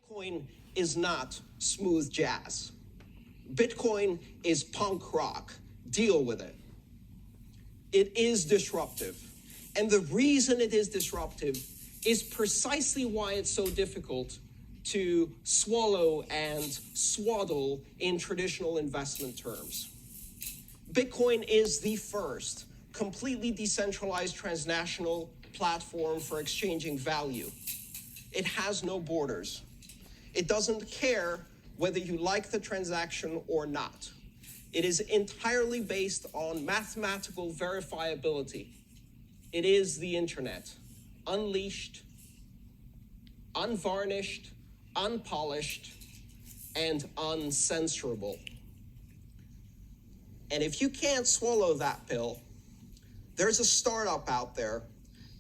Bitcoin is not smooth jazz. Bitcoin is punk rock. Deal with it. It is disruptive. And the reason it is disruptive is precisely why it's so difficult to swallow and swaddle in traditional investment terms. Bitcoin is the first completely decentralized transnational platform for exchanging value. It has no borders. It doesn't care whether you like the transaction or not. It is entirely based on mathematical verifiability. It is the internet, unleashed, unvarnished, unpolished, and uncensorable. And if you can't swallow that pill, there's a startup out there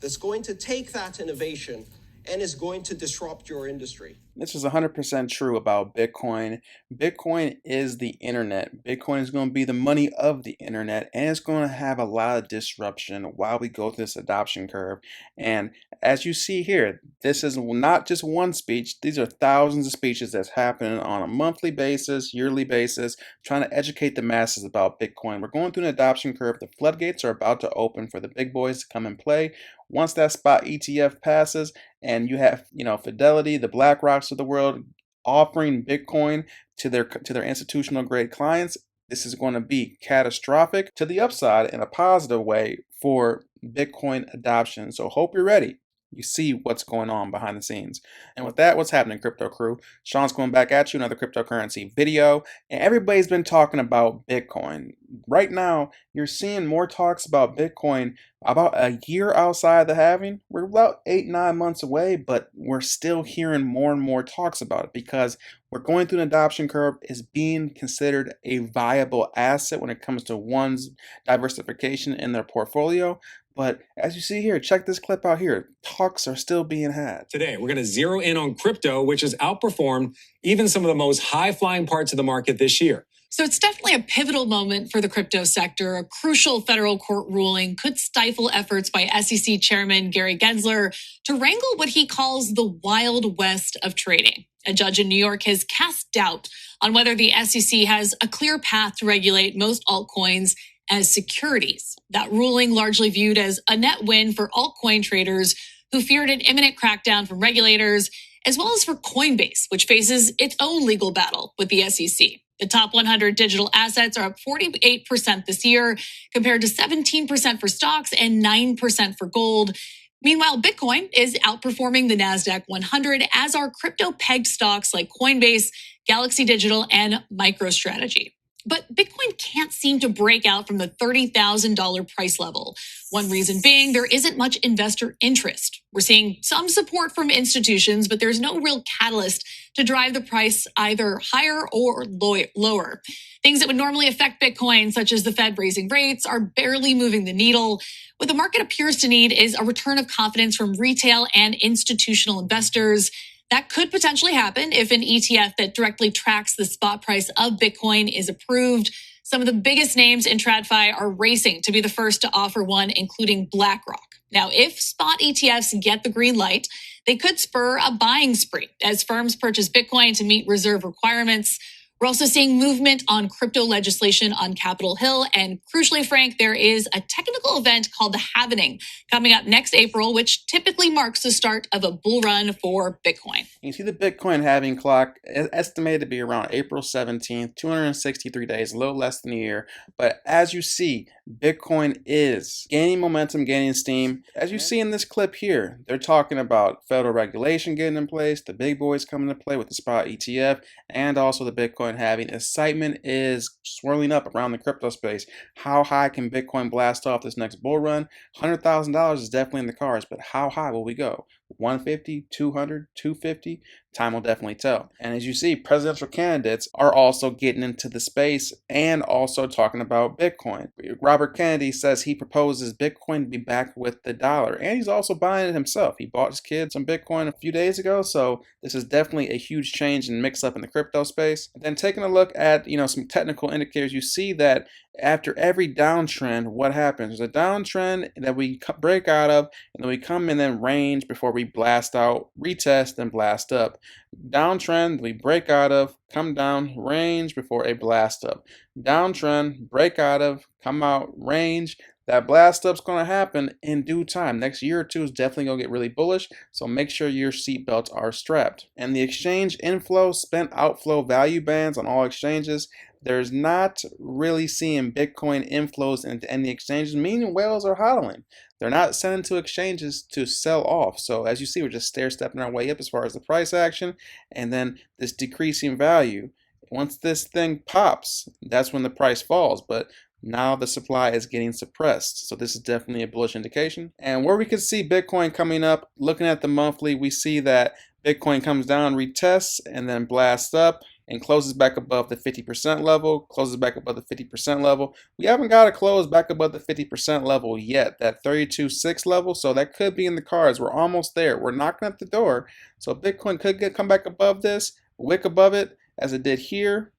that's going to take that innovation and is going to disrupt your industry. This is 100% true about Bitcoin. Bitcoin is the internet. Bitcoin is going to be the money of the internet, and it's going to have a lot of disruption while we go through this adoption curve. And as you see here, this is not just one speech. These are thousands of speeches that's happening on a monthly basis, yearly basis, trying to educate the masses about Bitcoin. We're going through an adoption curve. The floodgates are about to open for the big boys to come and play. Once that spot ETF passes, and you have, Fidelity, the BlackRocks of the world offering Bitcoin to their institutional grade clients, this is going to be catastrophic to the upside in a positive way for Bitcoin adoption. So hope you're ready. You see what's going on behind the scenes. And with that, what's happening, Crypto Crew? Sean's going back at you, another cryptocurrency video. And everybody's been talking about Bitcoin. Right now, you're seeing more talks about Bitcoin about a year outside the halving. We're about 8-9 months away, but we're still hearing more and more talks about it because we're going through an adoption curve. Is being considered a viable asset when it comes to one's diversification in their portfolio. But as you see here, check this clip out here. Talks are still being had. Today, we're going to zero in on crypto, which has outperformed even some of the most high-flying parts of the market this year. So it's definitely a pivotal moment for the crypto sector. A crucial federal court ruling could stifle efforts by SEC Chairman Gary Gensler to wrangle what he calls the Wild West of trading. A judge in New York has cast doubt on whether the SEC has a clear path to regulate most altcoins as securities. That ruling, largely viewed as a net win for altcoin traders who feared an imminent crackdown from regulators, as well as for Coinbase, which faces its own legal battle with the SEC. The top 100 digital assets are up 48% this year, compared to 17% for stocks and 9% for gold. Meanwhile, Bitcoin is outperforming the NASDAQ 100, as are crypto-pegged stocks like Coinbase, Galaxy Digital, and MicroStrategy. But Bitcoin can't seem to break out from the $30,000 price level. One reason being there isn't much investor interest. We're seeing some support from institutions, but there's no real catalyst to drive the price either higher or lower. Things that would normally affect Bitcoin, such as the Fed raising rates, are barely moving the needle. What the market appears to need is a return of confidence from retail and institutional investors. That could potentially happen if an ETF that directly tracks the spot price of Bitcoin is approved. Some of the biggest names in TradFi are racing to be the first to offer one, including BlackRock. Now, if spot ETFs get the green light, they could spur a buying spree as firms purchase Bitcoin to meet reserve requirements. We're also seeing movement on crypto legislation on Capitol Hill. And crucially, Frank, there is a technical event called the Halvening coming up next April, which typically marks the start of a bull run for Bitcoin. You see the Bitcoin halving clock is estimated to be around April 17th, 263 days, a little less than a year. But as you see, Bitcoin is gaining momentum, gaining steam. As you see in this clip here, they're talking about federal regulation getting in place, the big boys coming to play with the spot ETF, and also the Bitcoin halving. Excitement is swirling up around the crypto space. How high can Bitcoin blast off this next bull run? $100,000 is definitely in the cards, but how high will we go? 150, 200, 250? Time will definitely tell. And as you see, presidential candidates are also getting into the space and also talking about Bitcoin. Robert Kennedy says he proposes Bitcoin to be back with the dollar, and he's also buying it himself. He bought his kids some Bitcoin a few days ago, so this is definitely a huge change and mix up in the crypto space. And then taking a look at some technical indicators, you see that after every downtrend, what happens? There's a downtrend that we break out of, and then we come in and range before we blast out, retest, and blast up. Downtrend, we break out of, come down, range before a blast up. Downtrend, break out of, come out, range. That blast up's going to happen in due time. Next year or two is definitely going to get really bullish, so make sure your seatbelts are strapped. And the exchange inflow, spent outflow value bands on all exchanges, there's not really seeing Bitcoin inflows into any exchanges, meaning whales are hodling. They're not sending to exchanges to sell off. So as you see, we're just stair-stepping our way up as far as the price action, and then this decreasing value. Once this thing pops, that's when the price falls. But now the supply is getting suppressed. So this is definitely a bullish indication. And where we can see Bitcoin coming up, looking at the monthly, we see that Bitcoin comes down, retests, and then blasts up and closes back above the 50% level, closes back above the 50% level. We haven't got to close back above the 50% level yet, that 32.6 level, so that could be in the cards. We're almost there. We're knocking at the door. So Bitcoin could come back above this, wick above it, as it did here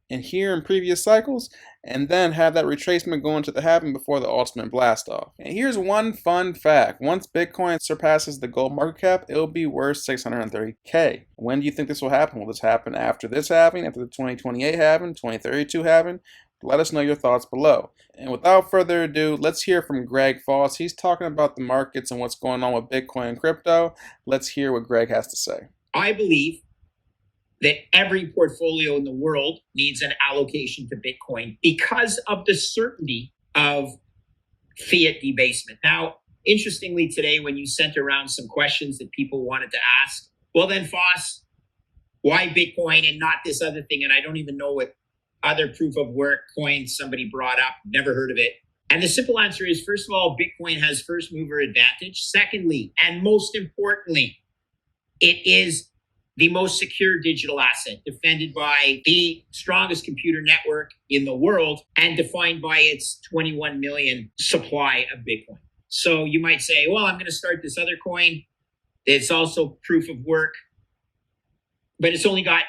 and here in previous cycles, and then have that retracement go into the halving before the ultimate blast off. And here's one fun fact. Once Bitcoin surpasses the gold market cap, it'll be worth 630K. When do you think this will happen? Will this happen after this halving, after the 2028 halving, 2032 halving? Let us know your thoughts below. And without further ado, let's hear from Greg Foss. He's talking about the markets and what's going on with Bitcoin and crypto. Let's hear what Greg has to say. I believe that every portfolio in the world needs an allocation to Bitcoin because of the certainty of fiat debasement. Now, interestingly, today, when you sent around some questions that people wanted to ask, well, then, Foss, why Bitcoin and not this other thing? And I don't even know what other proof of work coin somebody brought up. Never heard of it. And the simple answer is, first of all, Bitcoin has first mover advantage. Secondly, and most importantly, it is the most secure digital asset, defended by the strongest computer network in the world and defined by its 21 million supply of Bitcoin. So you might say, well, I'm going to start this other coin. It's also proof of work, but it's only got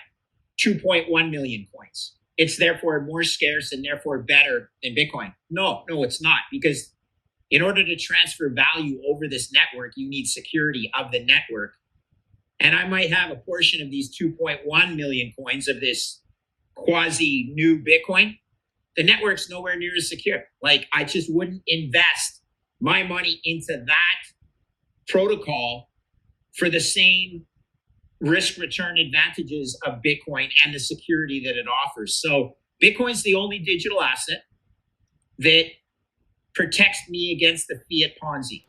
2.1 million coins. It's therefore more scarce and therefore better than Bitcoin. No, it's not, because in order to transfer value over this network, you need security of the network. And I might have a portion of these 2.1 million coins of this quasi new Bitcoin. The network's nowhere near as secure. Like, I just wouldn't invest my money into that protocol for the same risk return advantages of Bitcoin and the security that it offers. So Bitcoin's the only digital asset that protects me against the fiat Ponzi.